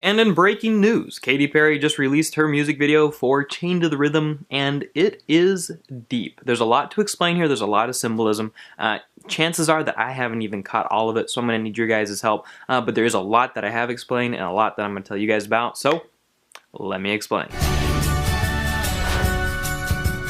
And in breaking news, Katy Perry just released her music video for Chained to the Rhythm, and it is deep. There's a lot to explain here, there's a lot of symbolism. Chances are that I haven't even caught all of it, so I'm going to need your guys' help. But there is a lot that I have explained and a lot that I'm going to tell you guys about, so let me explain.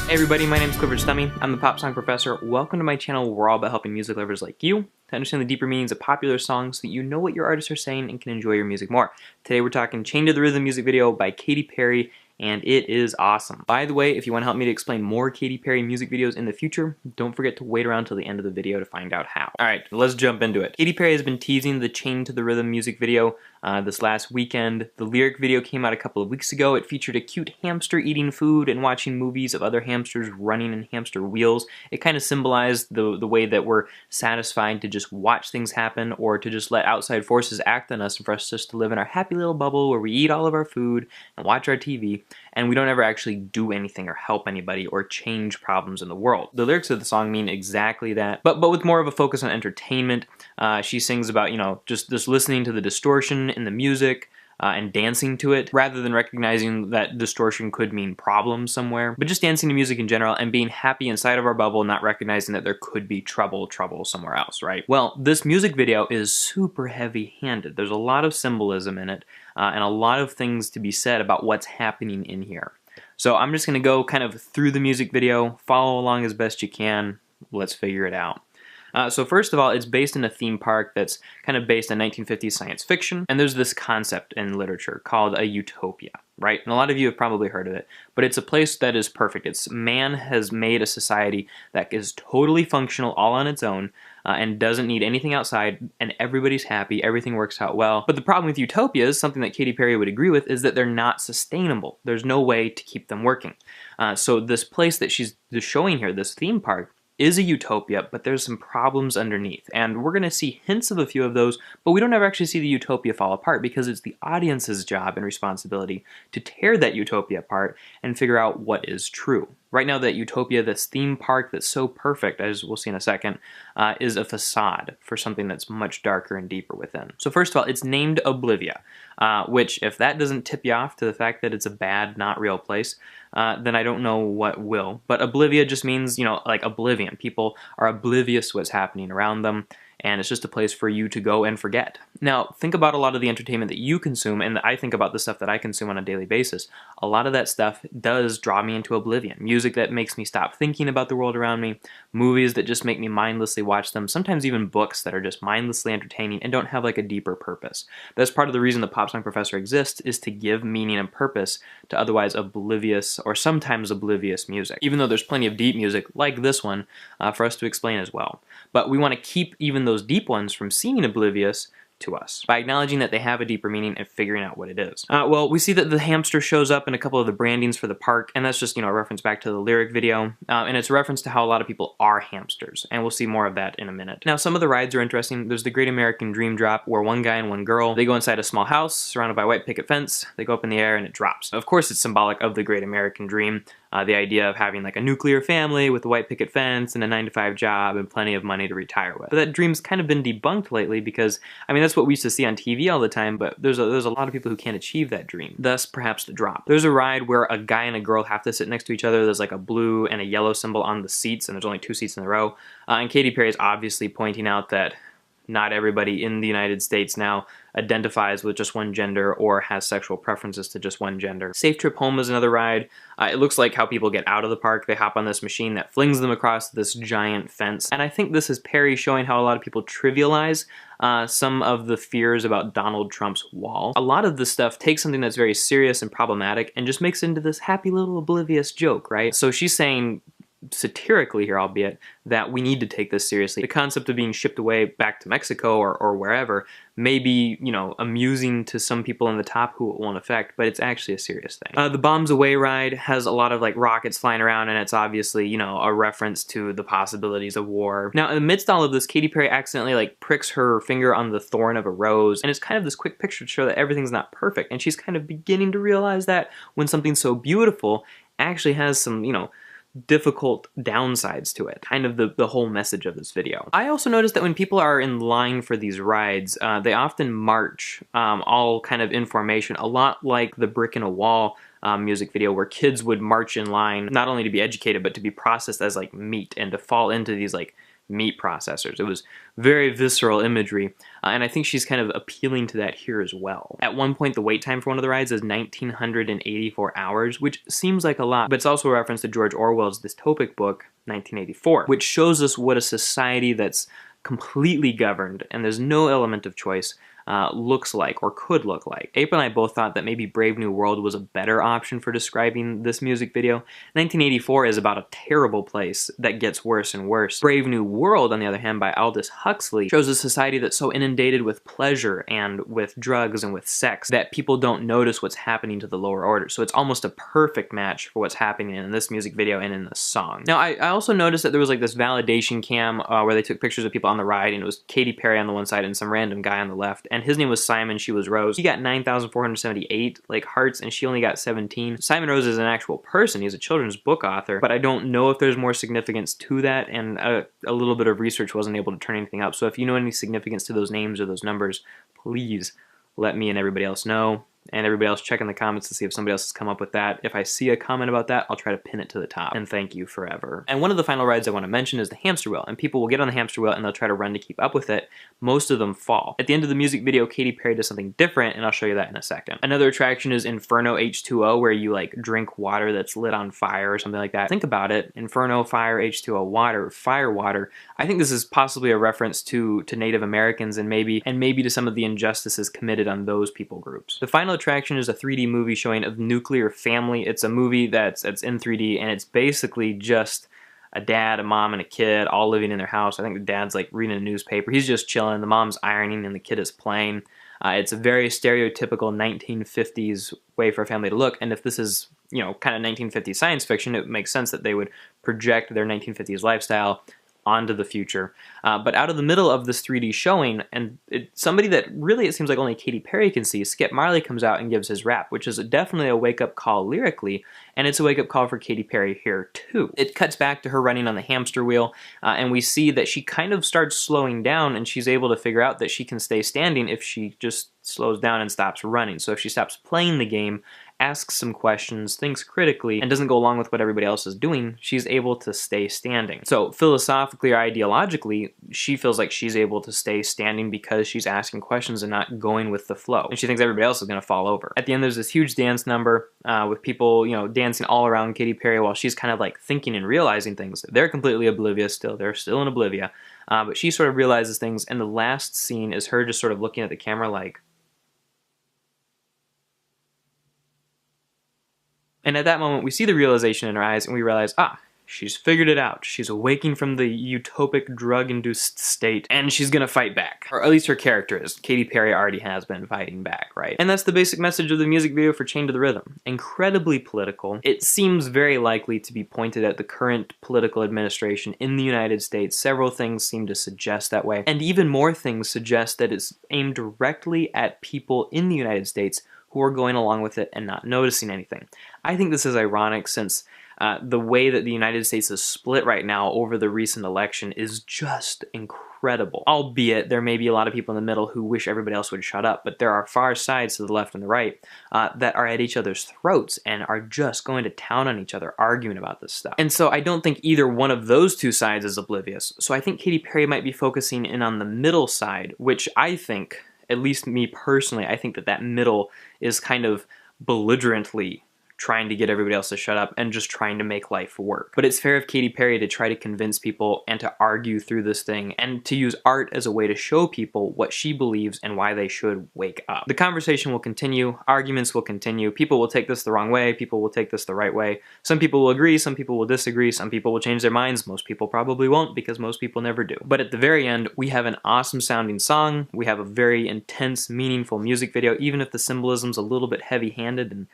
Hey everybody, my name is Clifford Stummy. I'm the Pop Song Professor. Welcome to my channel where we're all about helping music lovers like you to understand the deeper meanings of popular songs so that you know what your artists are saying and can enjoy your music more. Today we're talking Chained to the Rhythm music video by Katy Perry, and it is awesome. By the way, if you want to help me to explain more Katy Perry music videos in the future, don't forget to wait around till the end of the video to find out how. Alright, let's jump into it. Katy Perry has been teasing the Chained to the Rhythm music video this last weekend. The lyric video came out a couple of weeks ago. It featured a cute hamster eating food and watching movies of other hamsters running in hamster wheels. It kind of symbolized the way that we're satisfied to just watch things happen or to just let outside forces act on us and for us just to live in our happy little bubble where we eat all of our food and watch our TV and we don't ever actually do anything or help anybody or change problems in the world. The lyrics of the song mean exactly that, but with more of a focus on entertainment. She sings about, you know, just listening to the distortion in the music and dancing to it, rather than recognizing that distortion could mean problems somewhere, but just dancing to music in general and being happy inside of our bubble, not recognizing that there could be trouble somewhere else, right? Well, this music video is super heavy-handed. There's a lot of symbolism in it and a lot of things to be said about what's happening in here. So I'm just going to go kind of through the music video, follow along as best you can. Let's figure it out. So first of all, it's based in a theme park that's kind of based on 1950s science fiction, and there's this concept in literature called a utopia, right? And a lot of you have probably heard of it, but it's a place that is perfect. Man has made a society that is totally functional all on its own and doesn't need anything outside, and everybody's happy, everything works out well. But the problem with utopias, something that Katy Perry would agree with, is that they're not sustainable. There's no way to keep them working. So this place that she's showing here, this theme park, is a utopia, but there's some problems underneath. And we're going to see hints of a few of those, but we don't ever actually see the utopia fall apart because it's the audience's job and responsibility to tear that utopia apart and figure out what is true. Right now, that utopia, this theme park that's so perfect, as we'll see in a second, is a facade for something that's much darker and deeper within. So first of all, it's named Oblivia, which, if that doesn't tip you off to the fact that it's a bad, not real place, then I don't know what will. But Oblivia just means, you know, like oblivion. People are oblivious to what's happening around them, and it's just a place for you to go and forget. Now, think about a lot of the entertainment that you consume, and I think about the stuff that I consume on a daily basis. A lot of that stuff does draw me into oblivion. Music that makes me stop thinking about the world around me, movies that just make me mindlessly watch them, sometimes even books that are just mindlessly entertaining and don't have like a deeper purpose. That's part of the reason the Pop Song Professor exists, is to give meaning and purpose to otherwise oblivious or sometimes oblivious music, even though there's plenty of deep music like this one for us to explain as well. But we want to keep even those deep ones from seeming oblivious to us by acknowledging that they have a deeper meaning and figuring out what it is. Well, we see that the hamster shows up in a couple of the brandings for the park, and that's just, you know, a reference back to the lyric video, and it's a reference to how a lot of people are hamsters, and we'll see more of that in a minute. Now, some of the rides are interesting. There's the Great American Dream Drop, where one guy and one girl, they go inside a small house surrounded by white picket fence, they go up in the air and it drops. Of course, it's symbolic of the Great American Dream, the idea of having like a nuclear family with a white picket fence and a 9-to-5 job and plenty of money to retire with. But that dream's kind of been debunked lately because, I mean, that's what we used to see on TV all the time, but there's a lot of people who can't achieve that dream. Thus, perhaps the drop. There's a ride where a guy and a girl have to sit next to each other. There's like a blue and a yellow symbol on the seats, and there's only 2 seats in a row. And Katy Perry is obviously pointing out that not everybody in the United States now identifies with just one gender or has sexual preferences to just one gender. Safe Trip Home is another ride. It looks like how people get out of the park. They hop on this machine that flings them across this giant fence. And I think this is Perry showing how a lot of people trivialize some of the fears about Donald Trump's wall. A lot of this stuff takes something that's very serious and problematic and just makes it into this happy little oblivious joke, right? So she's saying, satirically here albeit, that we need to take this seriously. The concept of being shipped away back to Mexico or wherever may be, you know, amusing to some people in the top who it won't affect, but it's actually a serious thing. The Bombs Away ride has a lot of like rockets flying around, and it's obviously, you know, a reference to the possibilities of war. Now, amidst all of this, Katy Perry accidentally like pricks her finger on the thorn of a rose, and it's kind of this quick picture to show that everything's not perfect, and she's kind of beginning to realize that when something so beautiful actually has some, you know, difficult downsides to it. Kind of the whole message of this video. I also noticed that when people are in line for these rides, they often march, all kind of in formation, a lot like the Brick in a Wall music video, where kids would march in line, not only to be educated, but to be processed as like meat and to fall into these like meat processors. It was very visceral imagery, and I think she's kind of appealing to that here as well. At one point, the wait time for one of the rides is 1,984 hours, which seems like a lot, but it's also a reference to George Orwell's dystopic book, 1984, which shows us what a society that's completely governed and there's no element of choice looks like, or could look like. April and I both thought that maybe Brave New World was a better option for describing this music video. 1984 is about a terrible place that gets worse and worse. Brave New World, on the other hand, by Aldous Huxley, shows a society that's so inundated with pleasure and with drugs and with sex that people don't notice what's happening to the lower order. So it's almost a perfect match for what's happening in this music video and in this song. Now, I also noticed that there was like this validation cam where they took pictures of people on the ride, and it was Katy Perry on the one side and some random guy on the left, and his name was Simon, she was Rose. He got 9,478 like hearts, and she only got 17. Simon Rose is an actual person. He's a children's book author, but I don't know if there's more significance to that, and a little bit of research wasn't able to turn anything up. So if you know any significance to those names or those numbers, please let me and everybody else know. And everybody else, check in the comments to see if somebody else has come up with that. If I see a comment about that, I'll try to pin it to the top. And thank you forever. And one of the final rides I want to mention is the hamster wheel. And people will get on the hamster wheel and they'll try to run to keep up with it. Most of them fall. At the end of the music video, Katy Perry does something different, and I'll show you that in a second. Another attraction is Inferno H2O, where you like drink water that's lit on fire or something like that. Think about it. Inferno, fire, H2O, water, fire water. I think this is possibly a reference to Native Americans and maybe to some of the injustices committed on those people groups. The final attraction is a 3D movie showing of Nuclear Family. It's a movie that's in 3D, and it's basically just a dad, a mom, and a kid all living in their house. I think the dad's like reading a newspaper. He's just chilling. The mom's ironing, and the kid is playing. It's a very stereotypical 1950s way for a family to look, and if this is, you know, kind of 1950s science fiction, it makes sense that they would project their 1950s lifestyle onto the future. But out of the middle of this 3D showing, and somebody that really it seems like only Katy Perry can see, Skip Marley comes out and gives his rap, which is definitely a wake-up call lyrically, and it's a wake-up call for Katy Perry here too. It cuts back to her running on the hamster wheel, and we see that she kind of starts slowing down, and she's able to figure out that she can stay standing if she just slows down and stops running. So if she stops playing the game, asks some questions, thinks critically, and doesn't go along with what everybody else is doing, she's able to stay standing. So philosophically or ideologically, she feels like she's able to stay standing because she's asking questions and not going with the flow. And she thinks everybody else is going to fall over. At the end, there's this huge dance number with people, you know, dancing all around Katy Perry while she's kind of like thinking and realizing things. They're completely oblivious still. They're still in oblivia. But she sort of realizes things, and the last scene is her just sort of looking at the camera like, and at that moment, we see the realization in her eyes, and we realize, she's figured it out. She's awaking from the utopic drug-induced state, and she's gonna fight back. Or at least her character is. Katy Perry already has been fighting back, right? And that's the basic message of the music video for Chained to the Rhythm. Incredibly political. It seems very likely to be pointed at the current political administration in the United States. Several things seem to suggest that way. And even more things suggest that it's aimed directly at people in the United States who are going along with it and not noticing anything. I think this is ironic since the way that the United States is split right now over the recent election is just incredible. Albeit, there may be a lot of people in the middle who wish everybody else would shut up, but there are far sides to the left and the right that are at each other's throats and are just going to town on each other, arguing about this stuff. And so I don't think either one of those two sides is oblivious. So I think Katy Perry might be focusing in on the middle side, which I think, at least me personally, I think that middle is kind of belligerently trying to get everybody else to shut up and just trying to make life work. But it's fair of Katy Perry to try to convince people and to argue through this thing and to use art as a way to show people what she believes and why they should wake up. The conversation will continue, arguments will continue, people will take this the wrong way, people will take this the right way. Some people will agree, some people will disagree, some people will change their minds, most people probably won't because most people never do. But at the very end, we have an awesome sounding song, we have a very intense, meaningful music video, even if the symbolism's a little bit heavy-handed and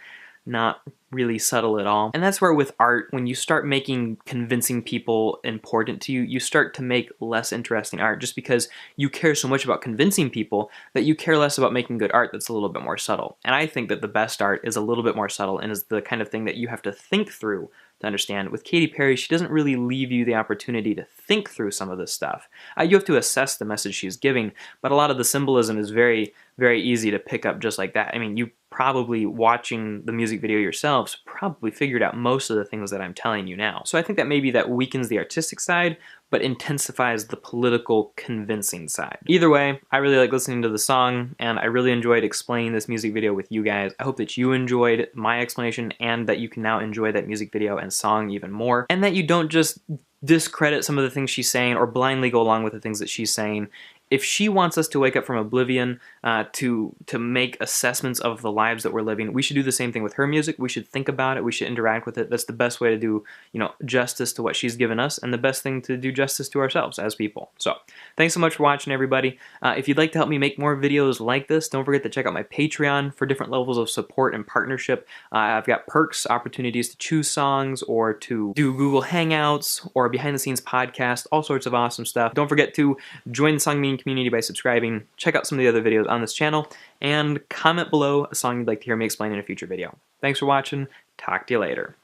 not really subtle at all. And that's where with art, when you start making convincing people important to you, you start to make less interesting art just because you care so much about convincing people that you care less about making good art that's a little bit more subtle. And I think that the best art is a little bit more subtle and is the kind of thing that you have to think through to understand. With Katy Perry, she doesn't really leave you the opportunity to think through some of this stuff. You have to assess the message she's giving, but a lot of the symbolism is very, very easy to pick up just like that. I mean, you probably, watching the music video yourselves, probably figured out most of the things that I'm telling you now. So I think that maybe that weakens the artistic side, but intensifies the political convincing side. Either way, I really like listening to the song, and I really enjoyed explaining this music video with you guys. I hope that you enjoyed my explanation and that you can now enjoy that music video and song even more, and that you don't just discredit some of the things she's saying or blindly go along with the things that she's saying. If she wants us to wake up from oblivion, to make assessments of the lives that we're living, we should do the same thing with her music. We should think about it. We should interact with it. That's the best way to do, justice to what she's given us, and the best thing to do justice to ourselves as people. So, thanks so much for watching, everybody. If you'd like to help me make more videos like this, don't forget to check out my Patreon for different levels of support and partnership. I've got perks, opportunities to choose songs, or to do Google Hangouts, or behind-the-scenes podcast, all sorts of awesome stuff. Don't forget to join the Song Meaning community by subscribing, check out some of the other videos on this channel, and comment below a song you'd like to hear me explain in a future video. Thanks for watching. Talk to you later.